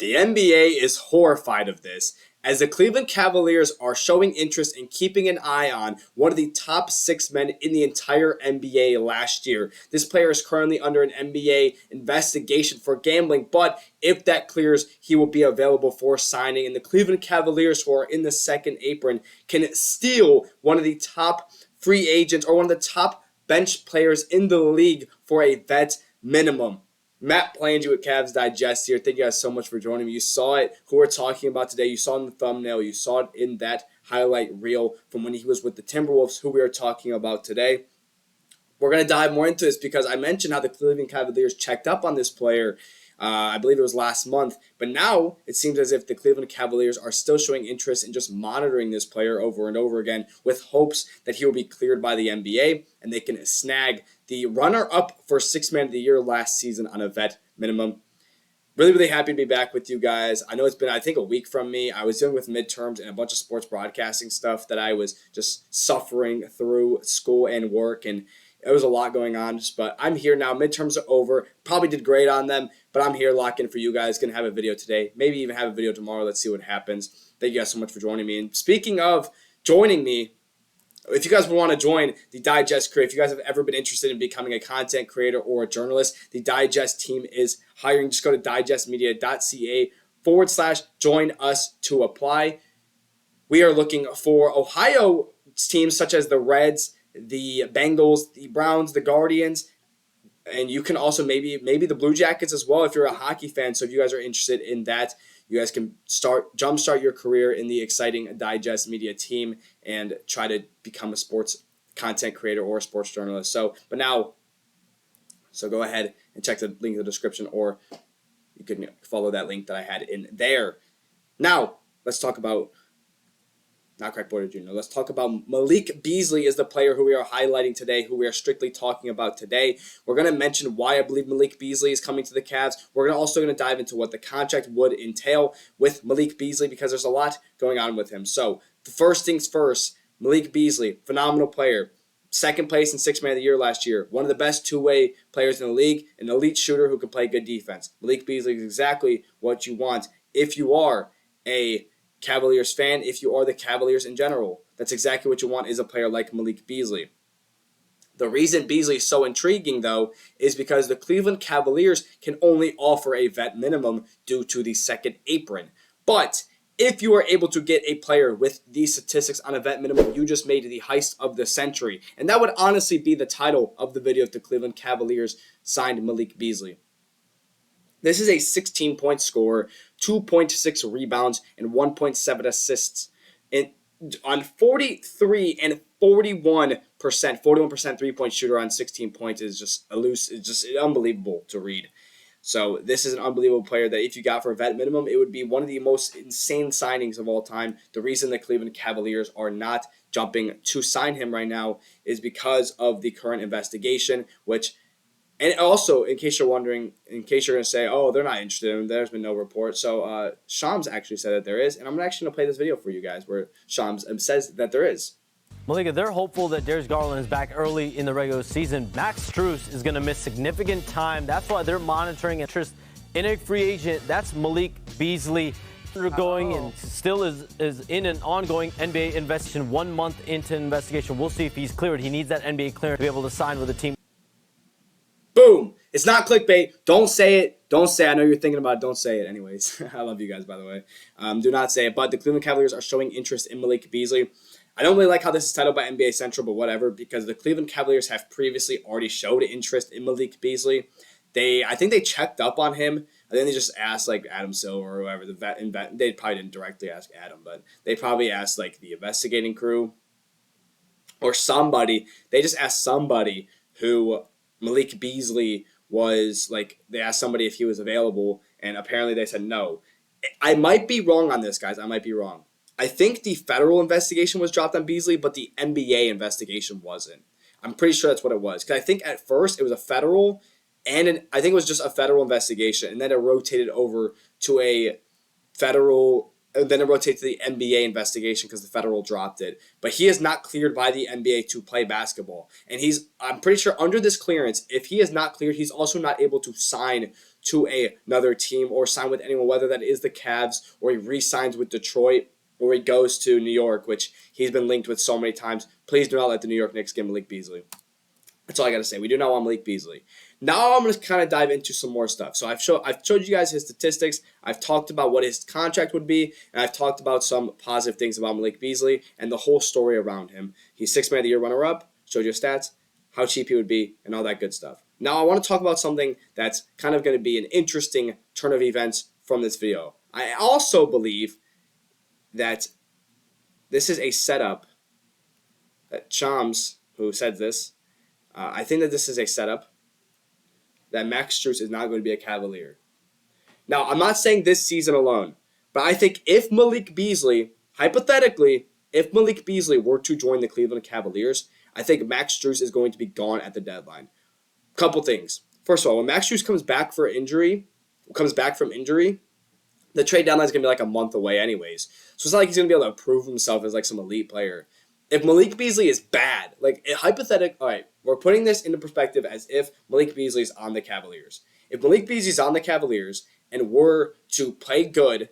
The NBA is horrified of this, as the Cleveland Cavaliers are showing interest in keeping an eye on one of the top 6 men in the entire NBA last year. This player is currently under an NBA investigation for gambling, but if that clears, he will be available for signing. And the Cleveland Cavaliers, who are in the second apron, can steal one of the top free agents or one of the top bench players in the league for a vet minimum. Matt Plangy with Cavs Digest here. Thank you guys so much for joining me. You saw it, who we're talking about today. You saw it in the thumbnail. You saw it in that highlight reel from when he was with the Timberwolves, who we are talking about today. We're going to dive more into this because I mentioned how the Cleveland Cavaliers checked up on this player. I believe it was last month. But now it seems as if the Cleveland Cavaliers are still showing interest in just monitoring this player over and over again with hopes that he will be cleared by the NBA and they can snag the runner-up for Sixth Man of the Year last season on a vet minimum. Really, really happy to be back with you guys. I know it's been, I think, a week from me. I was dealing with midterms and a bunch of sports broadcasting stuff that I was just suffering through school and work, and it was a lot going on, but I'm here now. Midterms are over. Probably did great on them, but I'm here locked in for you guys. Going to have a video today. Maybe even have a video tomorrow. Let's see what happens. Thank you guys so much for joining me. And speaking of joining me, if you guys want to join the Digest crew, if you guys have ever been interested in becoming a content creator or a journalist, the Digest team is hiring. Just go to digestmedia.ca/join us to apply. We are looking for Ohio teams such as the Reds, the Bengals, the Browns, the Guardians, and you can also maybe the Blue Jackets as well if you're a hockey fan. So if you guys are interested in that, you guys can jumpstart your career in the exciting Digest Media team and try to become a sports content creator or a sports journalist. So go ahead and check the link in the description, or you can follow that link that I had in there. Now, let's talk about not Craig Porter Jr. Let's talk about Malik Beasley is the player who we are highlighting today, who we are strictly talking about today. We're going to mention why I believe Malik Beasley is coming to the Cavs. We're also going to dive into what the contract would entail with Malik Beasley because there's a lot going on with him. So the first things first, Malik Beasley, phenomenal player. Second place in Sixth Man of the Year last year. One of the best two-way players in the league, an elite shooter who can play good defense. Malik Beasley is exactly what you want if you are a Cavaliers fan, if you are the Cavaliers in general. That's exactly what you want is a player like Malik Beasley. The reason Beasley is so intriguing, though, is because the Cleveland Cavaliers can only offer a vet minimum due to the second apron. But if you are able to get a player with these statistics on a vet minimum, you just made the heist of the century. And that would honestly be the title of the video if the Cleveland Cavaliers signed Malik Beasley. This is a 16-point scorer, 2.6 rebounds, and 1.7 assists. On 43 and 41% three-point shooter on 16 points is just it's just unbelievable to read. So this is an unbelievable player that if you got for a vet minimum, it would be one of the most insane signings of all time. The reason the Cleveland Cavaliers are not jumping to sign him right now is because of the current investigation, which... And also, in case you're wondering, in case you're going to say, oh, they're not interested in him, there's been no report. So Shams actually said that there is, and I'm actually going to play this video for you guys where Shams says that there is. Malika, they're hopeful that Darius Garland is back early in the regular season. Max Strus is going to miss significant time. That's why they're monitoring interest in a free agent. That's Malik Beasley. Going and still is in an ongoing NBA investigation. 1 month into investigation. We'll see if he's cleared. He needs that NBA clearance to be able to sign with the team. Boom. It's not clickbait. Don't say it. Don't say it. I know you're thinking about it. Don't say it anyways. I love you guys, by the way. Do not say it. But the Cleveland Cavaliers are showing interest in Malik Beasley. I don't really like how this is titled by NBA Central, but whatever, because the Cleveland Cavaliers have previously already showed interest in Malik Beasley. I think they checked up on him. I think they just asked like Adam Silver or whoever, the vet. They probably didn't directly ask Adam, but they probably asked like the investigating crew or somebody. They just asked somebody who Malik Beasley was like, they asked somebody if he was available, and apparently they said no. I might be wrong on this, guys. I might be wrong. I think the federal investigation was dropped on Beasley, but the NBA investigation wasn't. I'm pretty sure that's what it was. Because I think at first it was a federal, and I think it was just a federal investigation, and then it rotated over to a federal. And then it rotates to the NBA investigation because the federal dropped it. But he is not cleared by the NBA to play basketball. And I'm pretty sure under this clearance, if he is not cleared, he's also not able to sign to another team or sign with anyone, whether that is the Cavs or he re-signs with Detroit or he goes to New York, which he's been linked with so many times. Please do not let the New York Knicks get Malik Beasley. That's all I got to say. We do not want Malik Beasley. Now I'm going to kind of dive into some more stuff. So I've showed you guys his statistics. I've talked about what his contract would be, and I've talked about some positive things about Malik Beasley and the whole story around him. He's 6th Man of the Year runner-up, showed you stats, how cheap he would be, and all that good stuff. Now I want to talk about something that's kind of going to be an interesting turn of events from this video. I also believe that this is a setup that Chams, who said this, I think that this is a setup that Max Strus is not going to be a Cavalier. Now, I'm not saying this season alone, but I think if Malik Beasley, hypothetically, if Malik Beasley were to join the Cleveland Cavaliers, I think Max Strus is going to be gone at the deadline. Couple things. First of all, when Max Strus comes back from injury, the trade deadline is going to be like a month away anyways. So it's not like he's going to be able to prove himself as like some elite player. If Malik Beasley is bad, like hypothetical, all right, we're putting this into perspective as if Malik Beasley is on the Cavaliers. If Malik Beasley is on the Cavaliers and were to play good,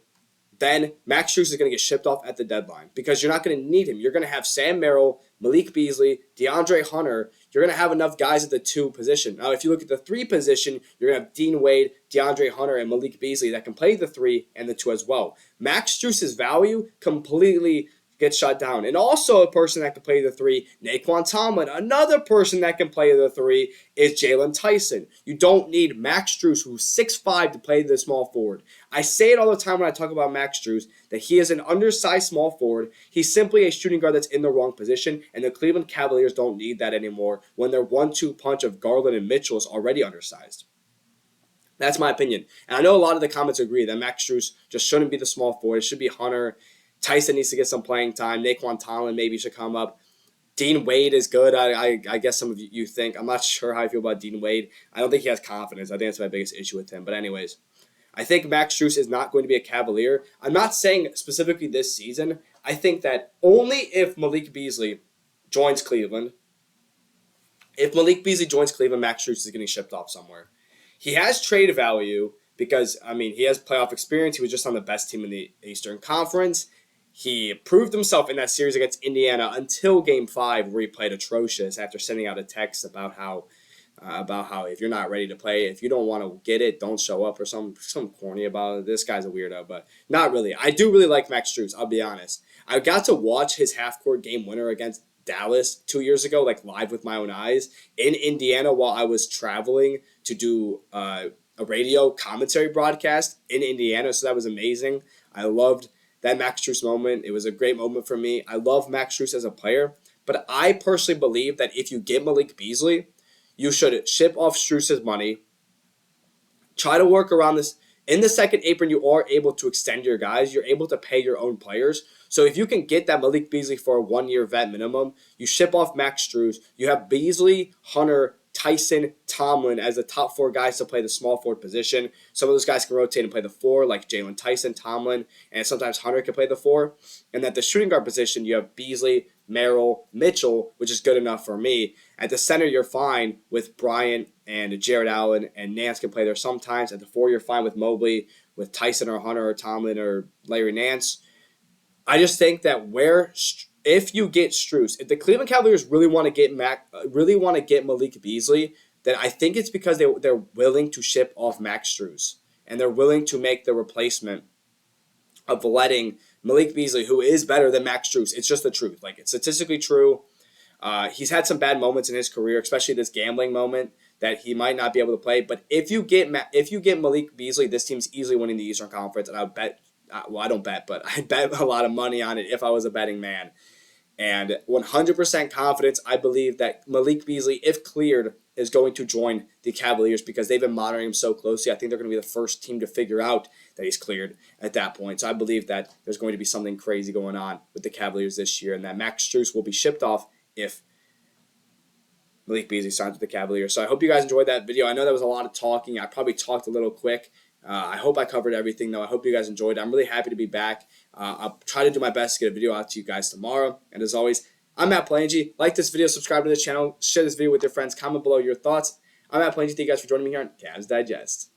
then Max Strus is going to get shipped off at the deadline because you're not going to need him. You're going to have Sam Merrill, Malik Beasley, DeAndre Hunter. You're going to have enough guys at the 2 position. Now, if you look at the 3 position, you're going to have Dean Wade, DeAndre Hunter, and Malik Beasley that can play the 3 and the 2 as well. Max Strus's value completely gets shut down. And also a person that can play the 3, Naquan Tomlin. Another person that can play the 3 is Jalen Tyson. You don't need Max Strus, who's 6'5", to play the small forward. I say it all the time when I talk about Max Strus, that he is an undersized small forward. He's simply a shooting guard that's in the wrong position, and the Cleveland Cavaliers don't need that anymore when their 1-2 punch of Garland and Mitchell is already undersized. That's my opinion. And I know a lot of the comments agree that Max Strus just shouldn't be the small forward. It should be Hunter. Tyson needs to get some playing time. Naquan Tomlin maybe should come up. Dean Wade is good. I guess some of you think. I'm not sure how I feel about Dean Wade. I don't think he has confidence. I think that's my biggest issue with him. But anyways, I think Max Strus is not going to be a Cavalier. I'm not saying specifically this season. I think that only if Malik Beasley joins Cleveland, Max Strus is getting shipped off somewhere. He has trade value because, he has playoff experience. He was just on the best team in the Eastern Conference. He proved himself in that series against Indiana until Game 5, where he played atrocious after sending out a text about how if you're not ready to play, if you don't want to get it, don't show up, or some corny about it. This guy's a weirdo, but not really. I do really like Max Strus, I'll be honest. I got to watch his half-court game winner against Dallas 2 years ago, like live with my own eyes, in Indiana while I was traveling to do a radio commentary broadcast in Indiana, so that was amazing. I loved that Max Strus moment. It was a great moment for me. I love Max Strus as a player, but I personally believe that if you get Malik Beasley, you should ship off Strus's money. Try to work around this. In the second apron, you are able to extend your guys. You're able to pay your own players. So if you can get that Malik Beasley for a 1-year vet minimum, you ship off Max Strus. You have Beasley, Hunter, Tyson, Tomlin as the top 4 guys to play the small forward position. Some of those guys can rotate and play the 4, like Jalen Tyson, Tomlin, and sometimes Hunter can play the 4. And at the shooting guard position, you have Beasley, Merrill, Mitchell, which is good enough for me. At the center, you're fine with Bryant and Jarrett Allen, and Nance can play there sometimes. At the 4, you're fine with Mobley, with Tyson or Hunter or Tomlin or Larry Nance. I just think that if you get Strus, if the Cleveland Cavaliers really want to get Malik Beasley, then I think it's because they're willing to ship off Max Strus, and they're willing to make the replacement of letting Malik Beasley, who is better than Max Strus. It's just the truth. Like, it's statistically true. He's had some bad moments in his career, especially this gambling moment that he might not be able to play. But if you get Malik Beasley, this team's easily winning the Eastern Conference, and I would bet. Well, I don't bet, but I'd bet a lot of money on it if I was a betting man. And 100% confidence, I believe that Malik Beasley, if cleared, is going to join the Cavaliers because they've been monitoring him so closely. I think they're going to be the first team to figure out that he's cleared at that point. So I believe that there's going to be something crazy going on with the Cavaliers this year, and that Max Strus will be shipped off if Malik Beasley signs with the Cavaliers. So I hope you guys enjoyed that video. I know that was a lot of talking. I probably talked a little quick. I hope I covered everything, though. I hope you guys enjoyed it. I'm really happy to be back. I'll try to do my best to get a video out to you guys tomorrow. And as always, I'm Matt Plangy. Like this video, subscribe to the channel, share this video with your friends, comment below your thoughts. I'm Matt Plangy. Thank you guys for joining me here on Cavs Digest.